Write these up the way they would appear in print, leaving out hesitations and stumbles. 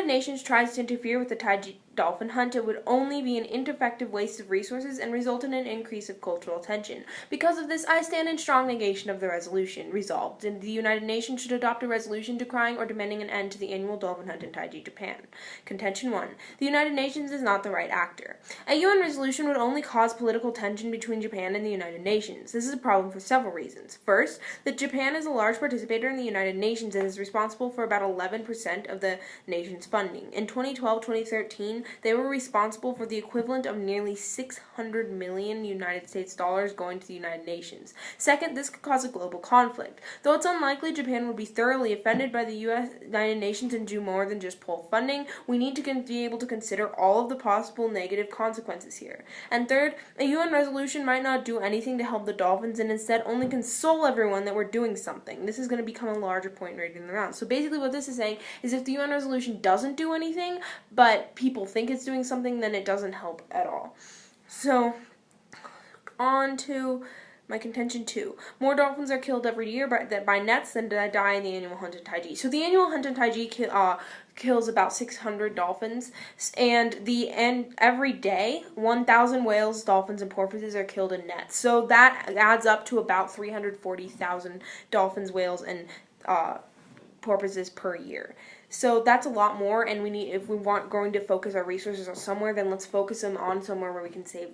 Nations tries to interfere with the Taiji dolphin hunt, it would only be an ineffective waste of resources and result in an increase of cultural tension. Because of this, I stand in strong negation of the resolution. Resolved, and the United Nations should adopt a resolution decrying or demanding an end to the annual dolphin hunt in Taiji, Japan. Contention 1. The United Nations is not the right actor. A UN resolution would only cause political tension between Japan and the United Nations. This is a problem for several reasons. First, that Japan is a large participator in the United Nations and is responsible for about 11% of the nation's funding. In 2012-2013, they were responsible for the equivalent of nearly 600 million United States dollars going to the United Nations. Second, this could cause a global conflict. Though it's unlikely Japan would be thoroughly offended by the United Nations and do more than just pull funding, we need to be able to consider all of the possible negative consequences here. And third, a UN resolution might not do anything to help the dolphins and instead only console everyone that we're doing something. This is going to become a larger point right in the round. So basically what this is saying is if the UN resolution doesn't do anything, but people think it's doing something, then it doesn't help at all. So, on to my contention 2. More dolphins are killed every year by nets than die in the annual hunt in Taiji. So the annual hunt in Taiji kills about 600 dolphins, and every day 1,000 whales, dolphins, and porpoises are killed in nets. So that adds up to about 340,000 dolphins, whales, and porpoises per year. So that's a lot more, and if we want going to focus our resources on somewhere, then let's focus them on somewhere where we can save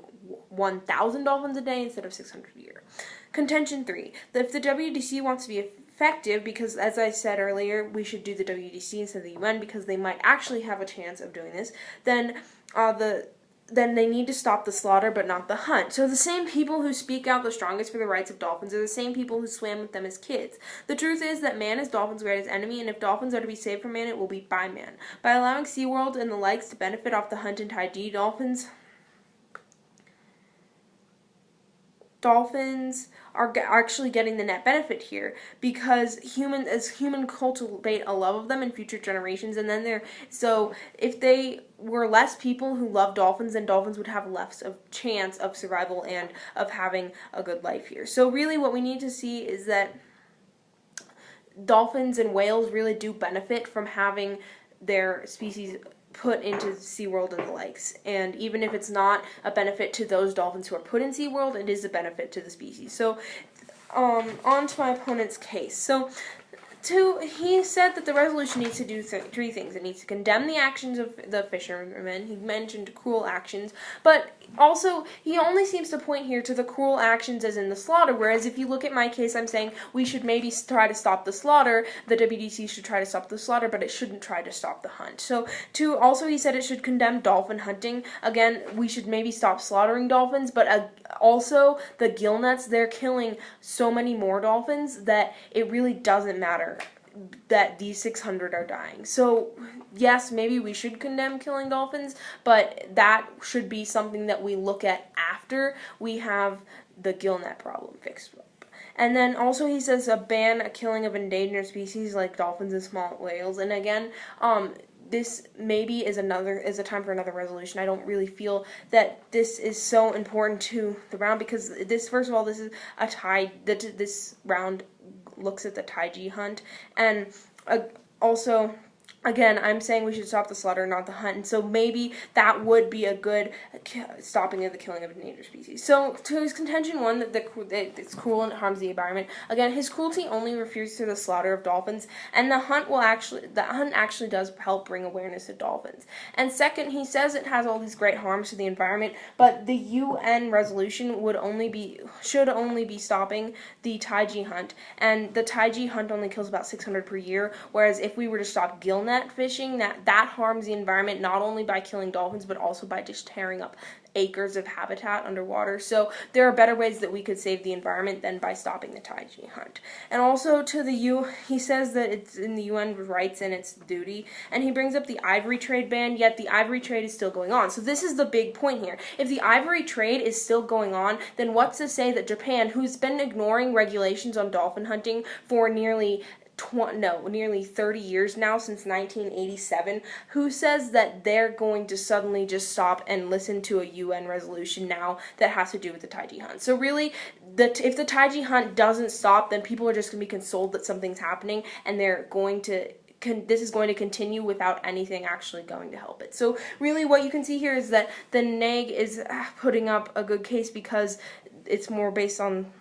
1,000 dolphins a day instead of 600 a year. Contention 3. If the WDC wants to be effective, because as I said earlier, we should do the WDC instead of the UN because they might actually have a chance of doing this, then they need to stop the slaughter but not the hunt. So the same people who speak out the strongest for the rights of dolphins are the same people who swam with them as kids. The truth is that man is dolphins' greatest enemy, and if dolphins are to be saved from man, it will be by man. By allowing SeaWorld and the likes to benefit off the hunt in Taiji, dolphins are actually getting the net benefit here because humans cultivate a love of them in future generations, and then if they were less people who love dolphins, then dolphins would have less of chance of survival and of having a good life here. So really what we need to see is that dolphins and whales really do benefit from having their species put into SeaWorld and the likes. And even if it's not a benefit to those dolphins who are put in SeaWorld, it is a benefit to the species. So, on to my opponent's case. So, he said that the resolution needs to do three things. It needs to condemn the actions of the fishermen. He mentioned cruel actions, but also he only seems to point here to the cruel actions as in the slaughter, whereas if you look at my case, I'm saying we should maybe try to stop the slaughter, the WDC should try to stop the slaughter, but it shouldn't try to stop the hunt. So, also he said it should condemn dolphin hunting. Again, we should maybe stop slaughtering dolphins, but also the gill nets, they're killing so many more dolphins that it really doesn't matter that these 600 are dying. So, yes, maybe we should condemn killing dolphins, but that should be something that we look at after we have the gill net problem fixed up. And then also he says ban a killing of endangered species like dolphins and small whales. And again, this maybe is a time for another resolution. I don't really feel that this is so important to the round because first of all, this is a tie. This round looks at the Taiji hunt, and also, again, I'm saying we should stop the slaughter, not the hunt, and so maybe that would be a good stopping of the killing of endangered species. So, to his contention 1, that it's cruel and harms the environment, again, his cruelty only refers to the slaughter of dolphins, and the hunt actually does help bring awareness to dolphins. And second, he says it has all these great harms to the environment, but the UN resolution should only be stopping the Taiji hunt, and the Taiji hunt only kills about 600 per year, whereas if we were to stop gill net fishing, that harms the environment not only by killing dolphins but also by just tearing up acres of habitat underwater. So there are better ways that we could save the environment than by stopping the Taiji hunt. And also he says that it's in the UN rights and its duty, and he brings up the ivory trade ban, yet the ivory trade is still going on. So this is the big point here. If the ivory trade is still going on, then what's to say that Japan, who's been ignoring regulations on dolphin hunting for nearly 30 years now, since 1987, who says that they're going to suddenly just stop and listen to a UN resolution now that has to do with the Taiji hunt? So really, if the Taiji hunt doesn't stop, then people are just going to be consoled that something's happening, and they're going to this is going to continue without anything actually going to help it. So really what you can see here is that the neg is putting up a good case because it's more based on